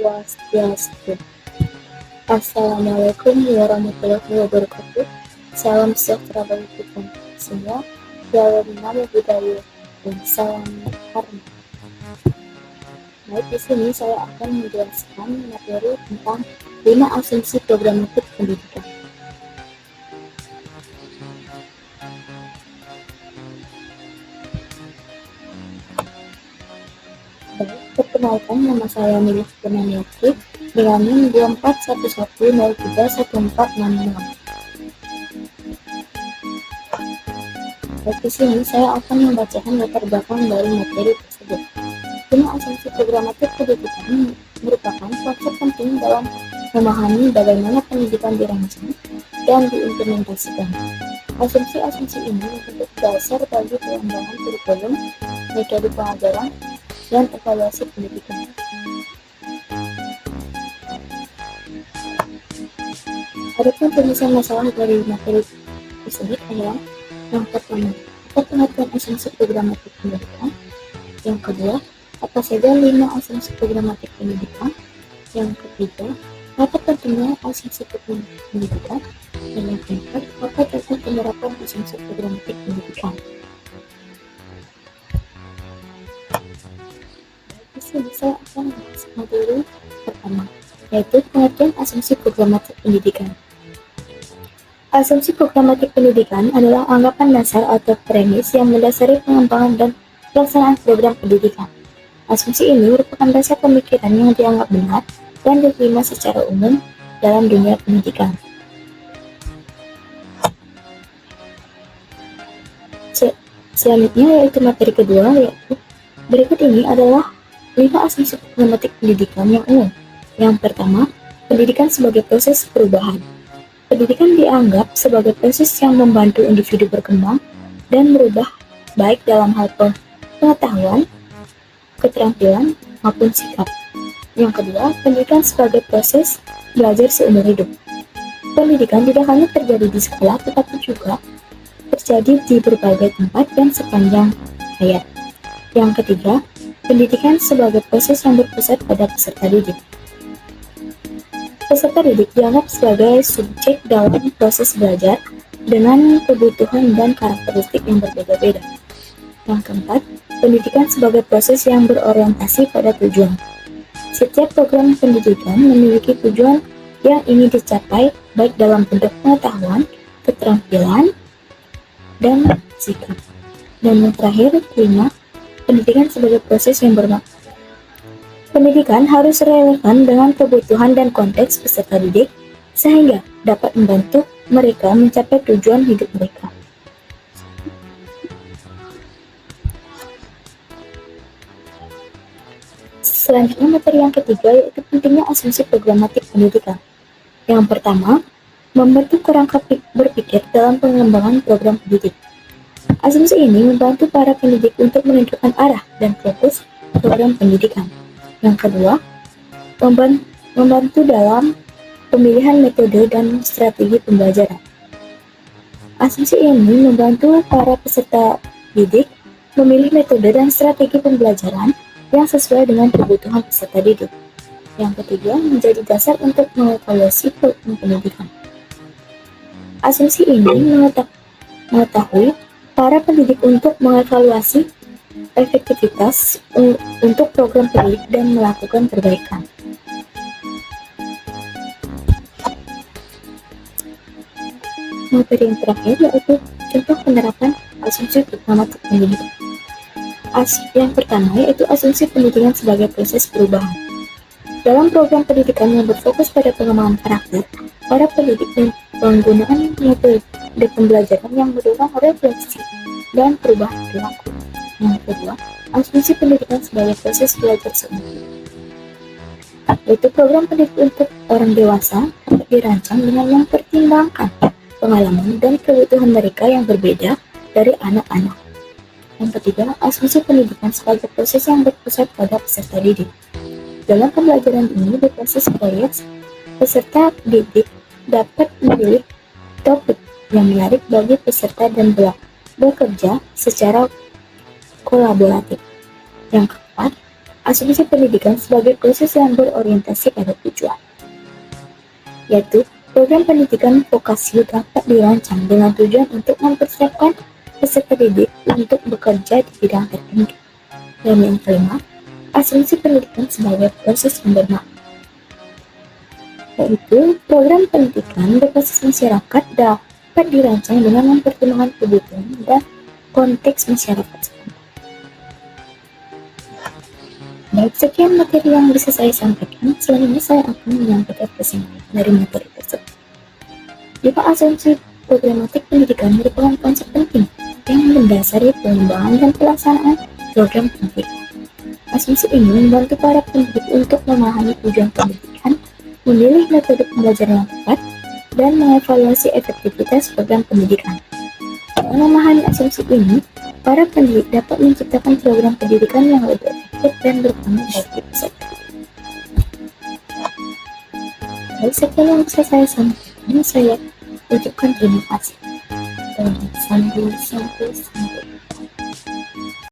Swastiastu. Assalamualaikum warahmatullahi wabarakatuh. Salam sejahtera bagi kita semua. Dalam nama budaya dan salam hormat. Baik, di sini saya akan menjelaskan materi tentang 5 asumsi programatik pendidikan. Baik, perkenalkan, nama saya Milih Penaniati dengan NIM 2411031466. Baik, di sini saya akan membacakan latar belakang dari materi tersebut. 5 asumsi programatik pendidikan merupakan konsep penting dalam memahami bagaimana pendidikan dirancang dan diimplementasikan. Asumsi-asumsi ini membentuk dasar bagi pengembangan kurikulum, metode pengajaran, dan evaluasi pendidikan. Adapun penyelesaian masalah dari materi tersebut adalah: yang pertama, apa pengertian asumsi programatik pendidikan? Yang kedua, apa saja 5 asumsi programatik pendidikan? Yang ketiga, apa pentingnya asumsi programatik pendidikan? Dan yang keempat, apa contoh penerapan asumsi programatik pendidikan? Di sini saya akan membahas materi pertama, yaitu pengertian asumsi programatik pendidikan. Asumsi programatik pendidikan adalah anggapan dasar atau premis yang mendasari pengembangan dan pelaksanaan program pendidikan. Asumsi ini merupakan dasar pemikiran yang dianggap benar dan diterima secara umum dalam dunia pendidikan. Selanjutnya yaitu materi kedua, yaitu berikut ini adalah 5 asumsi programatik pendidikan yang umum. Yang pertama, pendidikan sebagai proses perubahan. Pendidikan dianggap sebagai proses yang membantu individu berkembang dan berubah baik dalam hal pengetahuan, keterampilan, maupun sikap. Yang kedua, pendidikan sebagai proses belajar seumur hidup. Pendidikan tidak hanya terjadi di sekolah, tetapi juga terjadi di berbagai tempat dan sepanjang hayat. Yang ketiga, pendidikan sebagai proses yang berpusat pada peserta didik. Peserta didik dianggap sebagai subjek dalam proses belajar dengan kebutuhan dan karakteristik yang berbeda-beda. Yang keempat, pendidikan sebagai proses yang berorientasi pada tujuan. Setiap program pendidikan memiliki tujuan yang ingin dicapai baik dalam bentuk pengetahuan, keterampilan, dan sikap. Dan yang terakhir, kelima, pendidikan sebagai proses yang bermakna. Pendidikan harus relevan dengan kebutuhan dan konteks peserta didik sehingga dapat membantu mereka mencapai tujuan hidup mereka. Selanjutnya materi yang ketiga yaitu pentingnya asumsi programatik pendidikan. Yang pertama, membentuk kerangka berpikir dalam pengembangan program pendidik. Asumsi ini membantu para pendidik untuk menentukan arah dan fokus program pendidikan. Yang kedua, membantu dalam pemilihan metode dan strategi pembelajaran. Asumsi ini membantu para peserta didik memilih metode dan strategi pembelajaran yang sesuai dengan kebutuhan peserta didik. Yang ketiga, menjadi dasar untuk mengevaluasi program pendidikan. Asumsi ini mengetahui para pendidik untuk mengevaluasi efektivitas untuk program pendidik dan melakukan perbaikan. Materi yang terakhir yaitu contoh penerapan asumsi programatik pendidikan. Yang pertama yaitu asumsi pendidikan sebagai proses perubahan. Dalam program pendidikan yang berfokus pada pengembangan karakter, para pendidik dan penggunaan metode pembelajaran yang mendorong refleksi dan perubahan perilaku. Yang kedua, asumsi pendidikan sebagai proses belajar seumur hidup. Yaitu program pendidikan untuk orang dewasa dapat dirancang dengan mempertimbangkan pengalaman dan kebutuhan mereka yang berbeda dari anak-anak. Yang ketiga, asumsi pendidikan sebagai proses yang berpusat pada peserta didik. Dalam pembelajaran ini berbasis proyek, peserta didik dapat memilih topik yang menarik bagi peserta dan bekerja secara kolaboratif. Yang keempat, asumsi pendidikan sebagai proses yang berorientasi pada tujuan, yaitu program pendidikan vokasi dapat dirancang dengan tujuan untuk mempersiapkan peserta didik untuk bekerja di bidang tertentu. Dan yang kelima, asumsi pendidikan sebagai proses yang bermakna, yaitu program pendidikan berbasis masyarakat dapat dirancang dengan mempertimbangkan kebutuhan dan konteks masyarakat setempat. Baik, sekian materi yang bisa saya sampaikan. Selanjutnya saya akan menyampaikan kesimpulan dari materi tersebut. Lima asumsi programatik pendidikan merupakan konsep penting yang mendasari pengembangan dan pelaksanaan program pendidikan. Asumsi ini membantu para pendidik untuk memahami tujuan pendidikan, memilih metode pembelajaran yang tepat, dan mengevaluasi efektivitas program pendidikan. Dengan memahami asumsi ini, para pendidik dapat menciptakan program pendidikan yang lebih efektif dan berguna bagi peserta. Baik, sekian yang bisa saya sampaikan. Saya ucapkan terima kasih. Dan sampai